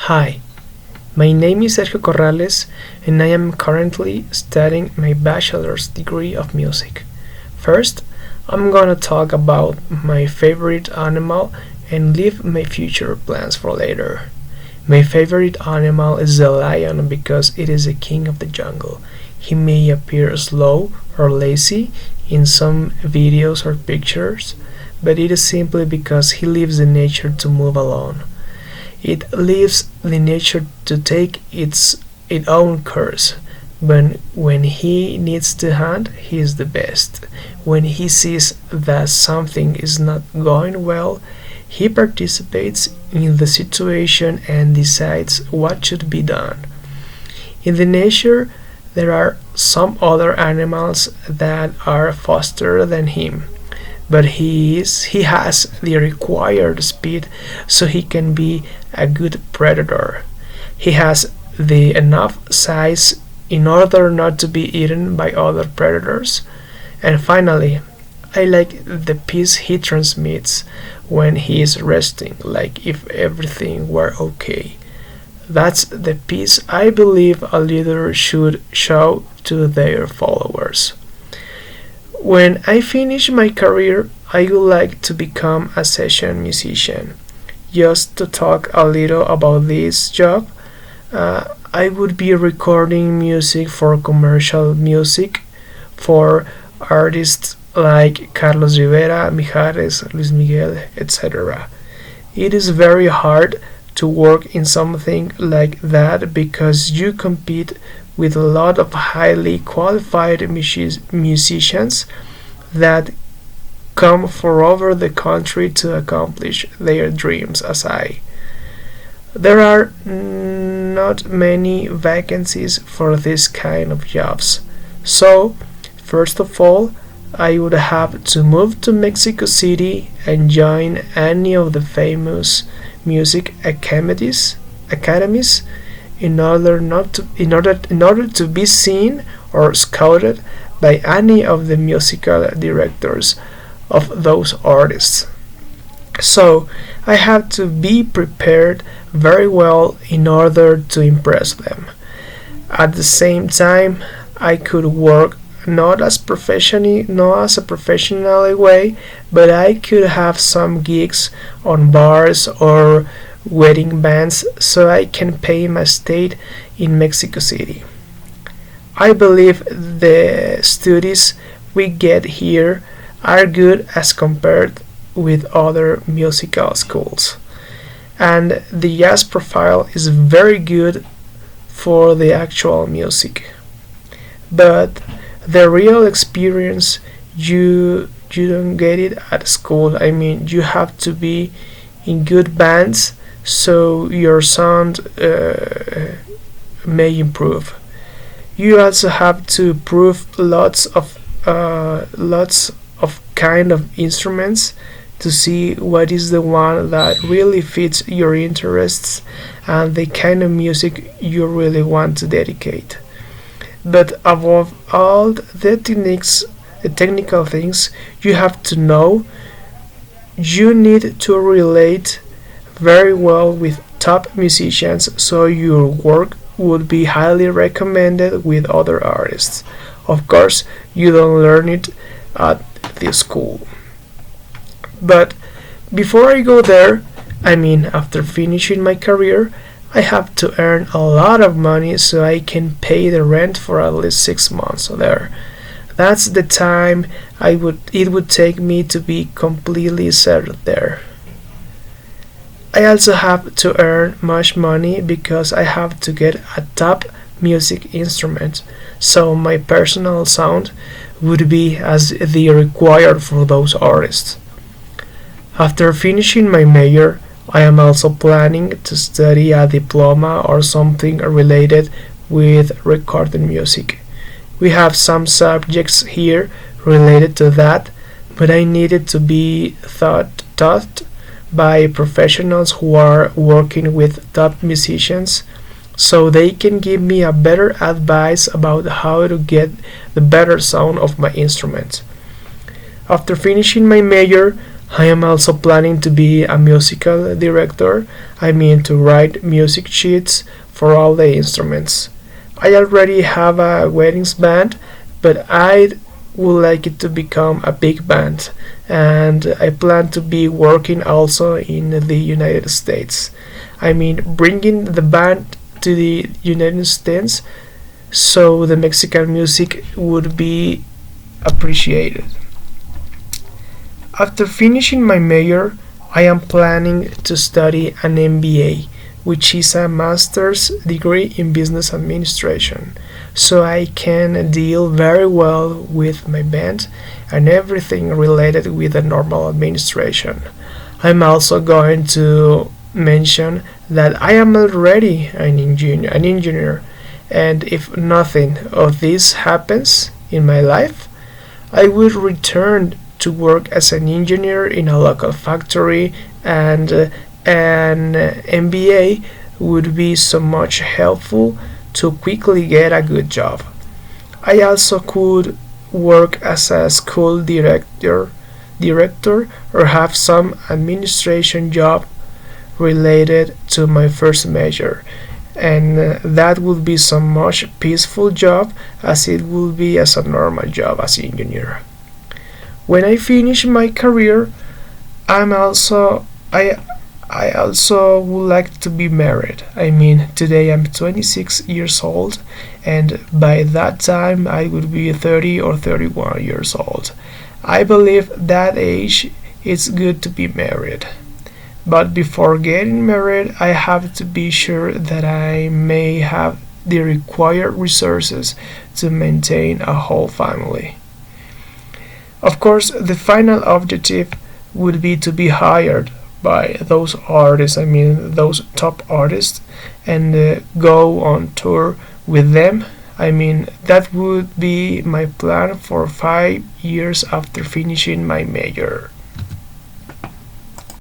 Hi, my name is Sergio Corrales and I am currently studying my bachelor's degree of music. First, I'm gonna talk about my favorite animal and leave my future plans for later. My favorite animal is the lion because it is the king of the jungle. He may appear slow or lazy in some videos or pictures, but it is simply because he leaves the nature to move alone. It leaves the nature to take its own course. When he needs to hunt, he is the best. When he sees that something is not going well, he participates in the situation and decides what should be done. In the nature, there are some other animals that are faster than him, but he has the required speed so he can be a good predator. He has the enough size in order not to be eaten by other predators. And finally, I like the peace he transmits when he is resting, like if everything were okay. That's the peace I believe a leader should show to their followers. When I finish my career, I would like to become a session musician. Just to talk a little about this job, I would be recording music for commercial music for artists like Carlos Rivera, Mijares, Luis Miguel, etc. It is very hard to work in something like that because you compete with a lot of highly qualified musicians that come from over the country to accomplish their dreams as I. There are not many vacancies for this kind of jobs. So, first of all, I would have to move to Mexico City and join any of the famous music academies in order to be seen or scouted by any of the musical directors of those artists. So I have to be prepared very well in order to impress them. At the same time, I could work not as a professional way, but I could have some gigs on bars or wedding bands so I can pay my stay in Mexico City. I believe the studies we get here are good as compared with other musical schools, and the jazz profile is very good for the actual music. But the real experience you don't get it at school. I mean, you have to be in good bands so your sound may improve. You also have to prove lots of kind of instruments to see what is the one that really fits your interests and the kind of music you really want to dedicate. But above all the technical things you have to know, you need to relate very well with top musicians so your work would be highly recommended with other artists. Of course, you don't learn it at the school. But before I go there, I mean after finishing my career, I have to earn a lot of money so I can pay the rent for at least 6 months there. That's the time it would take me to be completely settled there. I also have to earn much money because I have to get a top music instrument, so my personal sound would be as the required for those artists. After finishing my major, I am also planning to study a diploma or something related with recorded music. We have some subjects here related to that, but I needed to be taught by professionals who are working with top musicians so they can give me a better advice about how to get the better sound of my instrument. After finishing my major, I am also planning to be a musical director. I mean, to write music sheets for all the instruments. I already have a weddings band, but I would like it to become a big band, and I plan to be working also in the United States. I mean, bringing the band to the United States so the Mexican music would be appreciated. After finishing my major, I am planning to study an MBA, which is a master's degree in business administration, so I can deal very well with my band and everything related with the normal administration. I'm also going to mention that I am already an engineer, and if nothing of this happens in my life, I would return to work as an engineer in a local factory, and an MBA would be so much helpful to quickly get a good job. I also could work as a school director or have some administration job related to my first major, and that would be so much peaceful job as it would be as a normal job as engineer. When I finish my career, I'm also I I also would like to be married. I mean, today I'm 26 years old, and by that time I would be 30 or 31 years old. I believe that age it's good to be married. But before getting married, I have to be sure that I may have the required resources to maintain a whole family. Of course, the final objective would be to be hired by those artists, I mean, those top artists, and go on tour with them. I mean, that would be my plan for 5 years after finishing my major.